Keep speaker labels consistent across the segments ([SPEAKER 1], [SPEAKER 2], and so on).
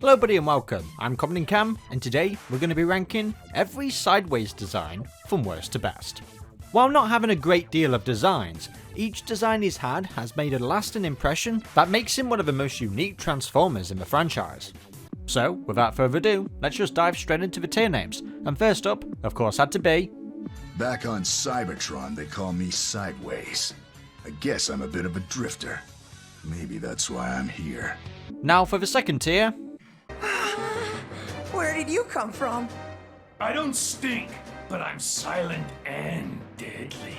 [SPEAKER 1] Hello buddy and welcome, I'm Comodin Cam, and today we're going to be ranking every Sideways design from worst to best. While not having a great deal of designs, each design he's had has made a lasting impression that makes him one of the most unique Transformers in the franchise. So, without further ado, let's just dive straight into the tier names, and first up, of course had to be...
[SPEAKER 2] Back on Cybertron they call me Sideways. I guess I'm a bit of a drifter. Maybe that's why I'm here.
[SPEAKER 1] Now for the second tier...
[SPEAKER 3] Where did you come from?
[SPEAKER 4] I don't stink, but I'm silent and deadly.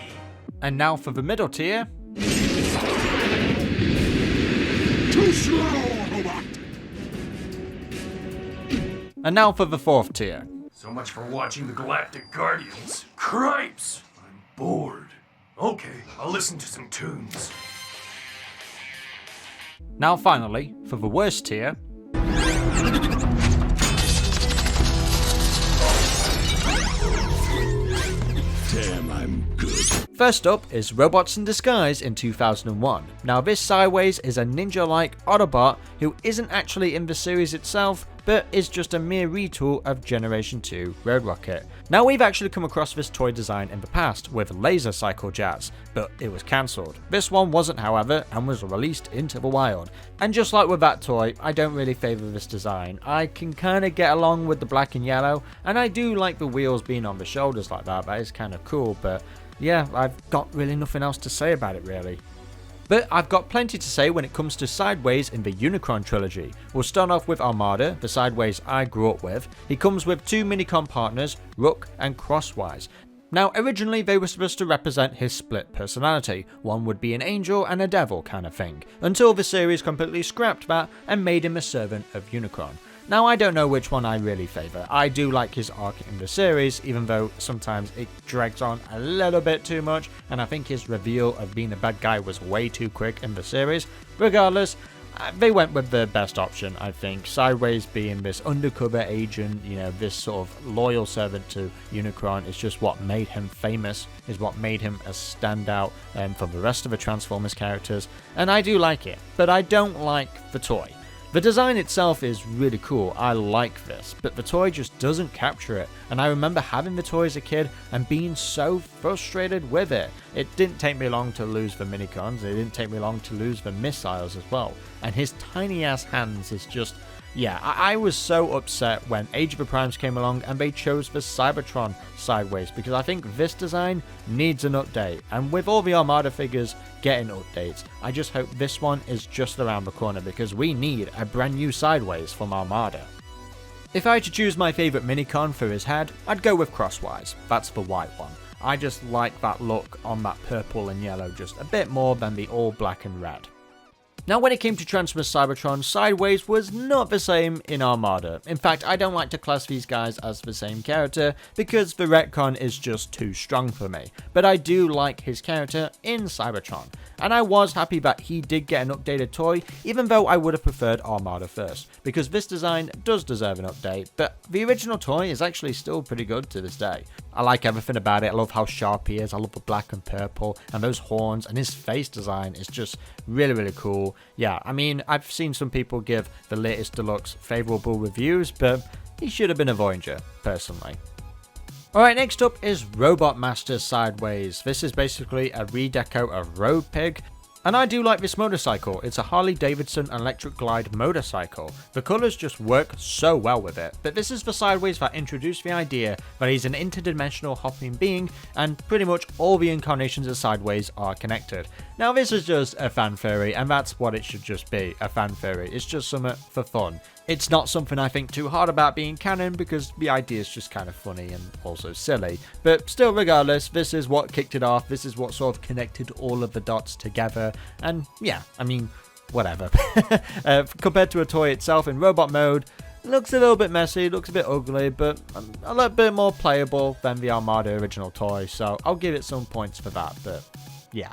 [SPEAKER 1] And now for the middle tier...
[SPEAKER 2] Too slow, robot!
[SPEAKER 1] And now for the fourth tier...
[SPEAKER 4] So much for watching the Galactic Guardians. Cripes! I'm bored. Okay, I'll listen to some tunes.
[SPEAKER 1] Now finally, for the worst tier...
[SPEAKER 2] Damn, I'm good.
[SPEAKER 1] First up is Robots in Disguise in 2001. Now this Sideways is a ninja-like Autobot who isn't actually in the series itself, but is just a mere retool of Generation 2 Road Rocket. Now we've actually come across this toy design in the past with Laser Cycle Jazz, but it was cancelled. This one wasn't however, and was released into the wild. And just like with that toy, I don't really favour this design. I can kinda get along with the black and yellow, and I do like the wheels being on the shoulders like that is kinda cool, but yeah, I've got really nothing else to say about it really. But I've got plenty to say when it comes to Sideways in the Unicron trilogy. We'll start off with Armada, the Sideways I grew up with. He comes with two Minicon partners, Rook and Crosswise. Now originally they were supposed to represent his split personality, one would be an angel and a devil kind of thing, until the series completely scrapped that and made him a servant of Unicron. Now I don't know which one I really favour. I do like his arc in the series, even though sometimes it drags on a little bit too much, and I think his reveal of being a bad guy was way too quick in the series. Regardless, they went with the best option, I think. Sideways being this undercover agent, you know, this sort of loyal servant to Unicron is just what made him famous, is what made him a standout from the rest of the Transformers characters, and I do like it, but I don't like the toy. The design itself is really cool, I like this, but the toy just doesn't capture it, and I remember having the toy as a kid and being so frustrated with it. It didn't take me long to lose the Minicons, it didn't take me long to lose the missiles as well, and his tiny ass hands is just... Yeah, I was so upset when Age of the Primes came along and they chose the Cybertron Sideways, because I think this design needs an update, and with all the Armada figures getting updates, I just hope this one is just around the corner, because we need a brand new Sideways from Armada. If I had to choose my favourite Minicon for his head, I'd go with Crosswise, that's the white one. I just like that look on that purple and yellow just a bit more than the all black and red. Now when it came to Transformers Cybertron, Sideways was not the same in Armada. In fact, I don't like to class these guys as the same character because the retcon is just too strong for me. But I do like his character in Cybertron, and I was happy that he did get an updated toy, even though I would have preferred Armada first, because this design does deserve an update, but the original toy is actually still pretty good to this day. I like everything about it, I love how sharp he is, I love the black and purple, and those horns, and his face design is just really cool. Yeah, I mean, I've seen some people give the latest deluxe favourable reviews, but he should have been a Voyager, personally. Alright, next up is Robot Master Sideways. This is basically a redeco of Road Pig. And I do like this motorcycle, it's a Harley Davidson Electric Glide motorcycle. The colours just work so well with it, but this is the Sideways that introduced the idea that he's an interdimensional hopping being, and pretty much all the incarnations of Sideways are connected. Now this is just a fan theory, and that's what it should just be, a fan theory. It's just something for fun. It's not something I think too hard about being canon, because the idea is just kind of funny and also silly. But still, regardless, this is what kicked it off, this is what sort of connected all of the dots together, and yeah, I mean, whatever. Compared to a toy itself in robot mode, it looks a little bit messy, looks a bit ugly, but a little bit more playable than the Armada original toy, so I'll give it some points for that, but yeah.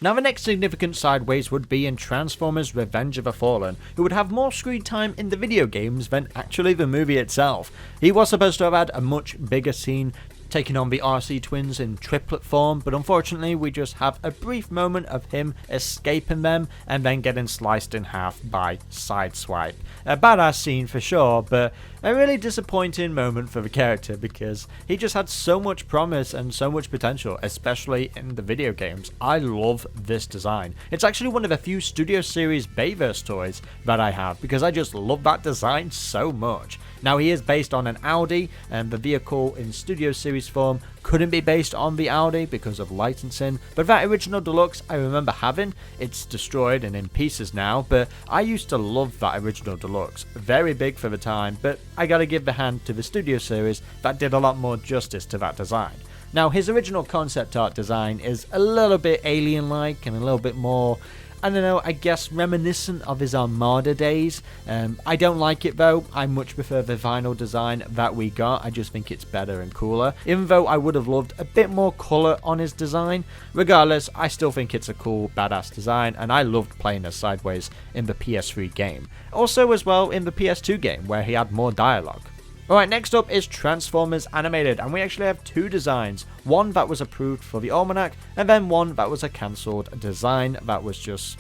[SPEAKER 1] Now the next significant Sideways would be in Transformers Revenge of the Fallen, who would have more screen time in the video games than actually the movie itself. He was supposed to have had a much bigger scene taking on the RC twins in triplet form, but unfortunately we just have a brief moment of him escaping them and then getting sliced in half by Sideswipe. A badass scene for sure, but a really disappointing moment for the character because he just had so much promise and so much potential, especially in the video games. I love this design. It's actually one of the few Studio Series Bayverse toys that I have because I just love that design so much. Now he is based on an Audi, and the vehicle in Studio Series form couldn't be based on the Audi because of licensing, but that original deluxe I remember having. It's destroyed and in pieces now, but I used to love that original deluxe. Very big for the time, but I gotta give the hand to the Studio Series that did a lot more justice to that design. Now his original concept art design is a little bit alien-like and a little bit more, I don't know, I guess reminiscent of his Armada days. I don't like it though. I much prefer the vinyl design that we got. I just think it's better and cooler. Even though I would have loved a bit more colour on his design. Regardless, I still think it's a cool, badass design, and I loved playing as Sideways in the PS3 game. Also as well in the PS2 game, where he had more dialogue. Alright, next up is Transformers Animated, and we actually have two designs. One that was approved for the Almanac, and then one that was a cancelled design that was just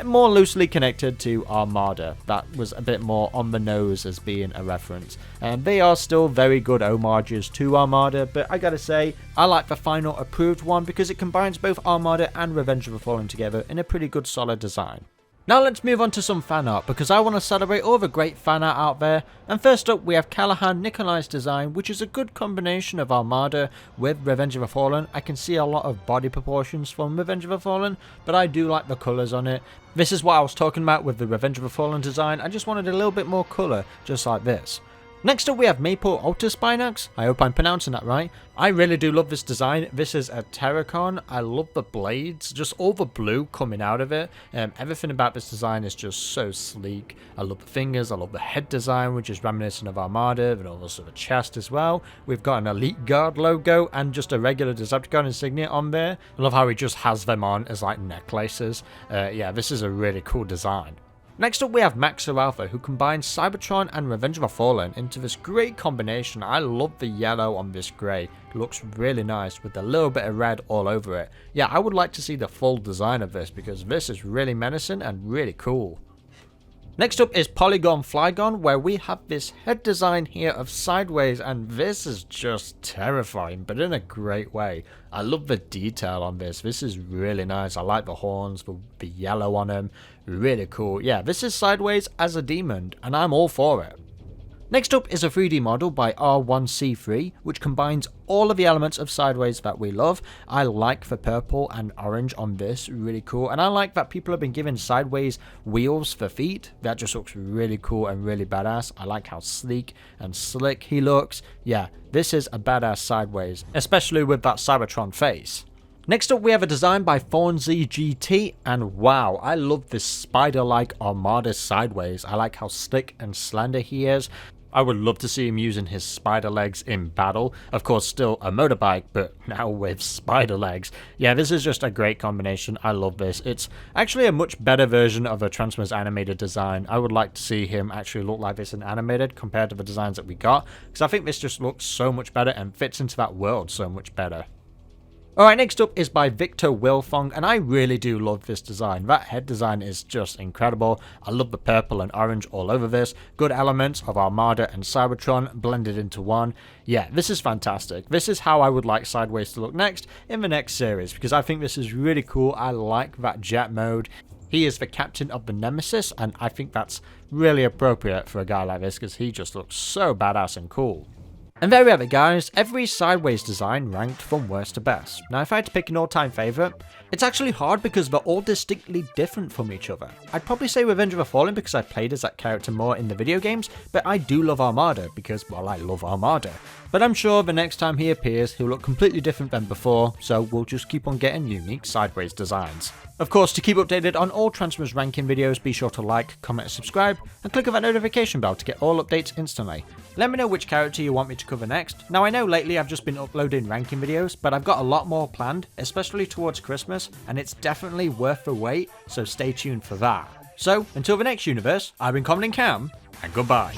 [SPEAKER 1] more loosely connected to Armada. That was a bit more on the nose as being a reference. And they are still very good homages to Armada, but I gotta say, I like the final approved one because it combines both Armada and Revenge of the Fallen together in a pretty good solid design. Now let's move on to some fan art, because I want to celebrate all the great fan art out there. And first up we have KalahanNikolai's design, which is a good combination of Armada with Revenge of the Fallen. I can see a lot of body proportions from Revenge of the Fallen, but I do like the colours on it. This is what I was talking about with the Revenge of the Fallen design. I just wanted a little bit more colour, just like this. Next up we have MapleAltispinax. I hope I'm pronouncing that right. I really do love this design. This is a Terracon. I love the blades, just all the blue coming out of it. Everything about this design is just so sleek. I love the fingers, I love the head design, which is reminiscent of Armada, and also the chest as well. We've got an Elite Guard logo and just a regular Decepticon insignia on there. I love how he just has them on as like necklaces. Yeah, this is a really cool design. Next up we have maxeralfa, who combines Cybertron and Revenge of the Fallen into this great combination. I love the yellow on this grey. It looks really nice with a little bit of red all over it. Yeah, I would like to see the full design of this because this is really menacing and really cool. Next up is Polygon Flygon, where we have this head design here of Sideways, and this is just terrifying, but in a great way. I love the detail on this. This is really nice. I like the horns, the yellow on them. Really cool. Yeah, this is Sideways as a demon, and I'm all for it. Next up is a 3D model by R1C3, which combines all of the elements of Sideways that we love. I like the purple and orange on this, really cool. And I like that people have been given Sideways wheels for feet. That just looks really cool and really badass. I like how sleek and slick he looks. Yeah, this is a badass Sideways, especially with that Cybertron face. Next up we have a design by ThornZGT, and wow, I love this spider-like Armada Sideways. I like how slick and slender he is. I would love to see him using his spider legs in battle. Of course, still a motorbike, but now with spider legs. Yeah, this is just a great combination. I love this. It's actually a much better version of a Transformers animated design. I would like to see him actually look like this in animated compared to the designs that we got, because I think this just looks so much better and fits into that world so much better. Alright, next up is by ViktorWilfong, and I really do love this design. That head design is just incredible. I love the purple and orange all over this. Good elements of Armada and Cybertron blended into one. Yeah, this is fantastic. This is how I would like Sideways to look next in the next series, because I think this is really cool. I like that jet mode. He is the captain of the Nemesis, and I think that's really appropriate for a guy like this, because he just looks so badass and cool. And there we have it guys, every Sideways design ranked from worst to best. Now if I had to pick an all-time favourite, it's actually hard because they're all distinctly different from each other. I'd probably say Revenge of the Fallen because I played as that character more in the video games, but I do love Armada because, well, I love Armada. But I'm sure the next time he appears, he'll look completely different than before, so we'll just keep on getting unique Sideways designs. Of course, to keep updated on all Transformers ranking videos, be sure to like, comment and subscribe, and click on that notification bell to get all updates instantly. Let me know which character you want me to cover next. Now I know lately I've just been uploading ranking videos, but I've got a lot more planned, especially towards Christmas, and it's definitely worth the wait, so stay tuned for that. So, until the next universe, I've been Comodin Cam, and goodbye.